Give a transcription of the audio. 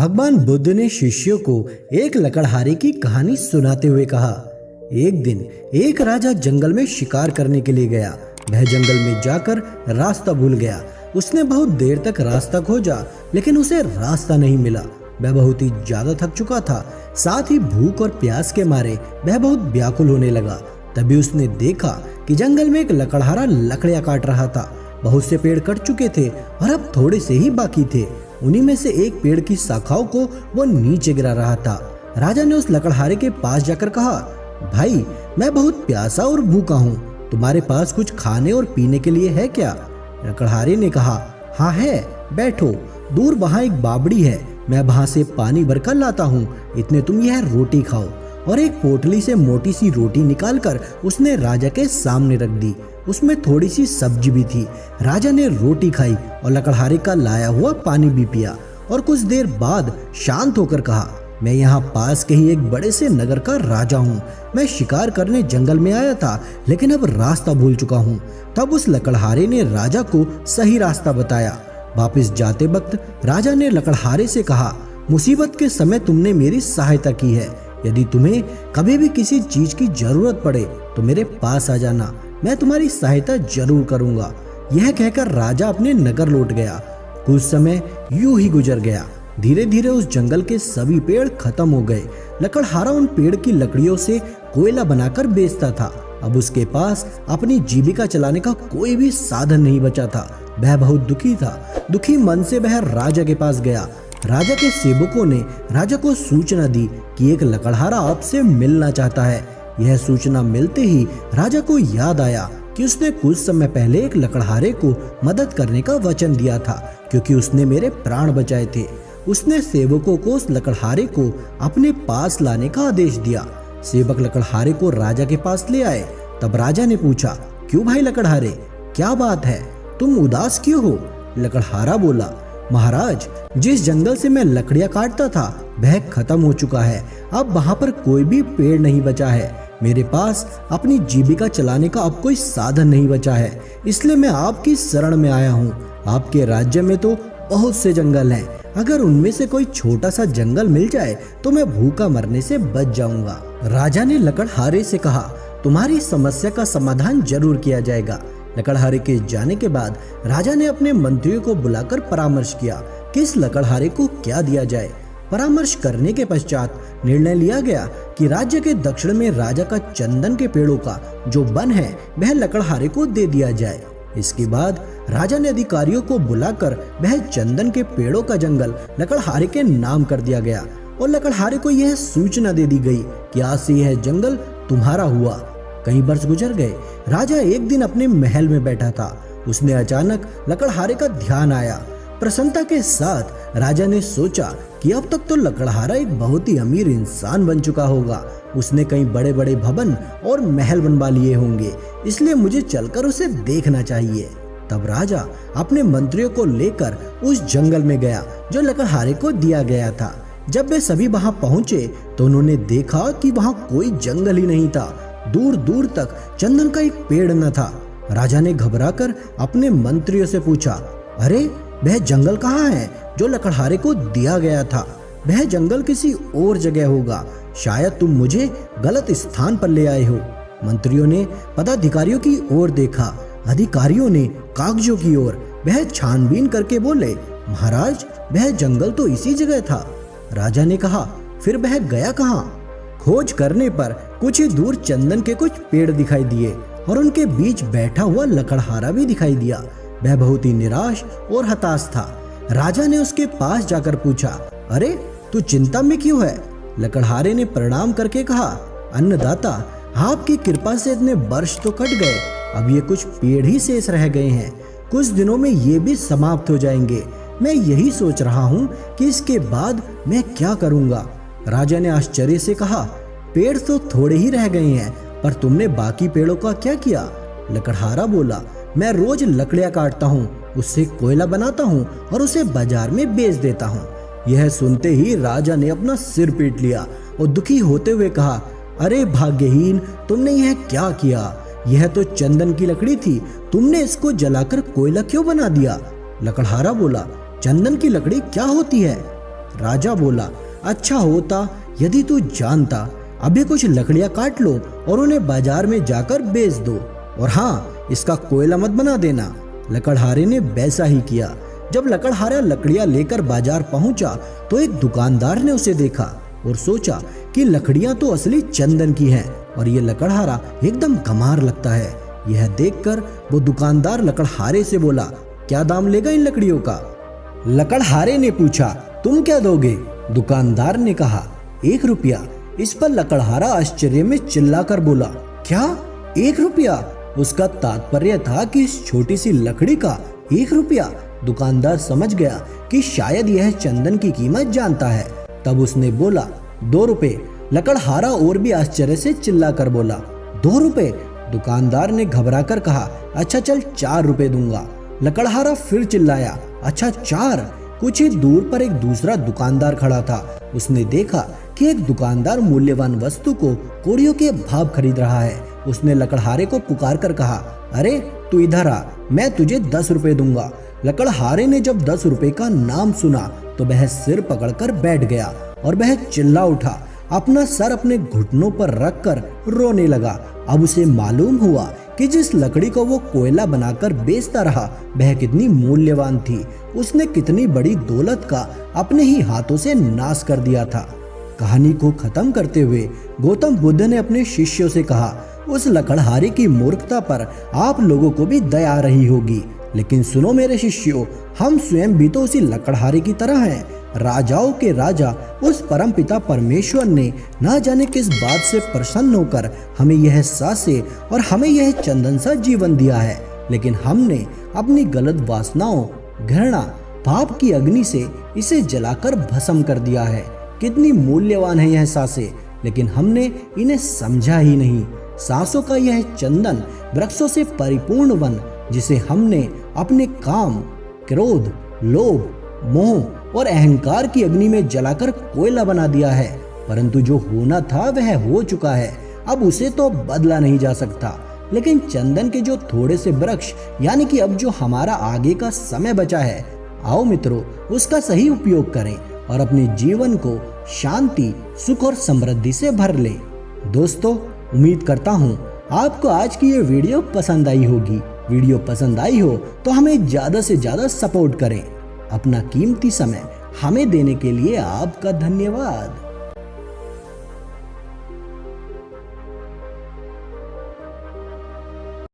भगवान बुद्ध ने शिष्यों को एक लकड़हारे की कहानी सुनाते हुए कहा, एक दिन एक राजा जंगल में शिकार करने के लिए गया। वह जंगल में जाकर रास्ता भूल गया। उसने बहुत देर तक रास्ता खोजा, लेकिन उसे रास्ता नहीं मिला। वह बहुत ही ज्यादा थक चुका था, साथ ही भूख और प्यास के मारे वह बहुत व्याकुल होने लगा। तभी उसने देखा कि जंगल में एक लकड़हारा लकड़ियां काट रहा था। बहुत से पेड़ कट चुके थे और अब थोड़े से ही बाकी थे। उन्हीं में से एक पेड़ की शाखाओं को वो नीचे गिरा रहा था। राजा ने उस लकड़हारे के पास जाकर कहा, भाई मैं बहुत प्यासा और भूखा हूँ, तुम्हारे पास कुछ खाने और पीने के लिए है क्या? लकड़हारे ने कहा, हाँ है, बैठो, दूर वहाँ एक बावड़ी है, मैं वहाँ से पानी भरकर लाता हूँ, इतने तुम यह रोटी खाओ। और एक पोटली से मोटी सी रोटी निकालकर उसने राजा के सामने रख दी। उसमें थोड़ी सी सब्जी भी थी। राजा ने रोटी खाई और लकड़हारे का लाया हुआ पानी भी पिया और कुछ देर बाद शांत होकर कहा, मैं यहाँ पास के ही एक बड़े से नगर का राजा हूँ। मैं शिकार करने जंगल में आया था, लेकिन अब रास्ता भूल चुका हूँ। तब उस लकड़हारे ने राजा को सही रास्ता बताया। वापिस जाते वक्त राजा ने लकड़हारे से कहा, मुसीबत के समय तुमने मेरी सहायता की है। यदि तुम्हें कभी भी किसी चीज की जरूरत पड़े तो मेरे पास आ जाना, मैं तुम्हारी सहायता जरूर करूंगा। यह कहकर राजा अपने नगर लौट गया। कुछ समय यूं ही गुजर गया। धीरे धीरे उस जंगल के सभी पेड़ खत्म हो गए। लकड़हारा उन पेड़ की लकड़ियों से कोयला बनाकर बेचता था। अब उसके पास अपनी जीविका चलाने का कोई भी साधन नहीं बचा था। वह बहुत दुखी था। दुखी मन से वह राजा के पास गया। राजा के सेवकों ने राजा को सूचना दी कि एक लकड़हारा आपसे मिलना चाहता है। यह सूचना मिलते ही राजा को याद आया कि उसने कुछ समय पहले एक लकड़हारे को मदद करने का वचन दिया था, क्योंकि उसने मेरे प्राण बचाए थे। उसने सेवकों को उस लकड़हारे को अपने पास लाने का आदेश दिया। सेवक लकड़हारे को राजा के पास ले आए। तब राजा ने पूछा, क्यों भाई लकड़हारे, क्या बात है, तुम उदास क्यों हो? लकड़हारा बोला, महाराज, जिस जंगल से मैं लकड़ियां काटता था वह खत्म हो चुका है। अब वहां पर कोई भी पेड़ नहीं बचा है। मेरे पास अपनी जीविका चलाने का अब कोई साधन नहीं बचा है, इसलिए मैं आपकी शरण में आया हूँ। आपके राज्य में तो बहुत से जंगल हैं, अगर उनमें से कोई छोटा सा जंगल मिल जाए तो मैं भूखा मरने से बच जाऊंगा। राजा ने लकड़हारे से कहा, तुम्हारी समस्या का समाधान जरूर किया जाएगा। लकड़हारे के जाने के बाद राजा ने अपने मंत्रियों को बुलाकर परामर्श किया कि इस लकड़हारे को क्या दिया जाए। परामर्श करने के पश्चात निर्णय लिया गया कि राज्य के दक्षिण में राजा का चंदन के पेड़ों का जो वन है वह लकड़हारे को दे दिया जाए। इसके बाद राजा ने अधिकारियों को बुलाकर वह चंदन के पेड़ों का जंगल लकड़हारे के नाम कर दिया गया और लकड़हारे को यह सूचना दे दी गई कि आज से यह जंगल तुम्हारा हुआ। कई वर्ष गुजर गए। राजा एक दिन अपने महल में बैठा था। उसने अचानक लकड़हारे का ध्यान आया। प्रसन्नता के साथ राजा ने सोचा कि अब तक तो लकड़हारा एक बहुत ही अमीर इंसान बन चुका होगा। उसने कई बड़े बड़े भवन और महल बनवा लिए होंगे, इसलिए मुझे चलकर उसे देखना चाहिए। तब राजा अपने मंत्रियों को लेकर उस जंगल में गया जो लकड़हारे को दिया गया था। जब वे सभी वहां पहुंचे तो उन्होंने देखा कि वहां कोई जंगल ही नहीं था। दूर दूर तक चंदन का एक पेड़ न था। राजा ने घबराकर अपने मंत्रियों से पूछा, अरे वह जंगल कहाँ है जो लकड़हारे को दिया गया था? वह जंगल किसी और जगह होगा, शायद तुम मुझे गलत स्थान पर ले आए हो। मंत्रियों ने पदाधिकारियों की ओर देखा। अधिकारियों ने कागजों की ओर। वह छानबीन करके बोले, महाराज वह जंगल तो इसी जगह था। राजा ने कहा, फिर वह गया कहाँ? खोज करने पर कुछ ही दूर चंदन के कुछ पेड़ दिखाई दिए और उनके बीच बैठा हुआ लकड़हारा भी दिखाई दिया। वह बहुत ही निराश और हताश था। राजा ने उसके पास जाकर पूछा, अरे तू चिंता में क्यों है? लकड़हारे ने प्रणाम करके कहा, अन्नदाता, आपकी कृपा से इतने वर्ष तो कट गए, अब ये कुछ पेड़ ही शेष रह गए हैं। कुछ दिनों में ये भी समाप्त हो जाएंगे। मैं यही सोच रहा हूँ कि इसके बाद मैं क्या करूँगा। राजा ने आश्चर्य से कहा, पेड़ तो थोड़े ही रह गए हैं, पर तुमने बाकी पेड़ों का क्या किया? लकड़हारा बोला, मैं रोज लकड़ियां काटता हूँ, उससे कोयला बनाता हूँ और उसे बाजार में बेच देता हूँ। यह सुनते ही राजा ने अपना सिर पीट लिया और दुखी होते हुए कहा, अरे भाग्यहीन, तुमने यह क्या किया? यह तो चंदन की लकड़ी थी, तुमने इसको जलाकर कोयला क्यों बना दिया? लकड़हारा बोला, चंदन की लकड़ी क्या होती है? राजा बोला, अच्छा होता यदि तू जानता। अभी कुछ लकड़ियां काट लो और उन्हें बाजार में जाकर बेच दो, और हाँ, इसका कोयला मत बना देना। लकड़हारे ने वैसा ही किया। जब लकड़हारा लकड़ियां लेकर बाजार पहुंचा तो एक दुकानदार ने उसे देखा और सोचा कि लकड़ियां तो असली चंदन की हैं और ये लकड़हारा एकदम कमार लगता है। यह देखकर वो दुकानदार लकड़हारे से बोला, क्या दाम लेगा इन लकड़ियों का? लकड़हारे ने पूछा, तुम क्या दोगे? दुकानदार ने कहा, 1 रुपया। इस पर लकड़हारा आश्चर्य में चिल्लाकर बोला, क्या 1 रुपया? उसका तात्पर्य था कि इस छोटी सी लकड़ी का 1 रुपया। दुकानदार समझ गया कि शायद यह चंदन की कीमत जानता है। तब उसने बोला, 2 रुपए। लकड़हारा और भी आश्चर्य से चिल्लाकर बोला, 2 रुपए? दुकानदार ने घबराकर कहा, अच्छा चल 4 रुपए दूंगा। लकड़हारा फिर चिल्लाया, अच्छा 4। कुछ ही दूर पर एक दूसरा दुकानदार खड़ा था। उसने देखा कि एक दुकानदार मूल्यवान वस्तु को कौड़ियों के भाव खरीद रहा है। उसने लकड़हारे को पुकार कर कहा, अरे तू इधर आ, मैं तुझे 10 रुपए दूंगा। लकड़हारे ने जब 10 रुपए का नाम सुना तो वह सिर पकड़कर बैठ गया और वह चिल्ला उठा। अपना सर अपने घुटनों पर रखकर रोने लगा। अब उसे मालूम हुआ कि जिस लकड़ी को वो कोयला बनाकर बेचता रहा वह कितनी मूल्यवान थी। उसने कितनी बड़ी दौलत का अपने ही हाथों से नाश कर दिया था। कहानी को खत्म करते हुए गौतम बुद्ध ने अपने शिष्यों से कहा, उस लकड़हारे की मूर्खता पर आप लोगों को भी दया आ रही होगी, लेकिन सुनो मेरे शिष्यों, हम स्वयं भी तो उसी लकड़हारे की तरह हैं। राजाओं के राजा उस परमपिता परमेश्वर ने ना जाने किस बात से प्रसन्न होकर हमें यह सांसें और हमें यह चंदन सा जीवन दिया है, लेकिन हमने अपनी गलत वासनाओं, घृणा, पाप की अग्नि से इसे जलाकर भस्म कर दिया है। कितनी मूल्यवान है यह सांसें, लेकिन हमने इन्हें समझा ही नहीं। सांसों का यह चंदन वृक्षों से परिपूर्ण वन जिसे हमने अपने काम, क्रोध, लोभ, मोह और अहंकार की अग्नि में जलाकर कोयला बना दिया है। परंतु जो होना था वह हो चुका है, अब उसे तो बदला नहीं जा सकता। लेकिन चंदन के जो थोड़े से वृक्ष, यानी कि अब जो हमारा आगे का समय बचा है, आओ मित्रों उसका सही उपयोग करें और अपने जीवन को शांति, सुख और समृद्धि से भर ले। दोस्तों, उम्मीद करता हूँ आपको आज की ये वीडियो पसंद आई होगी। वीडियो पसंद आई हो तो हमें ज़्यादा से ज़्यादा सपोर्ट करें। अपना कीमती समय हमें देने के लिए आपका धन्यवाद।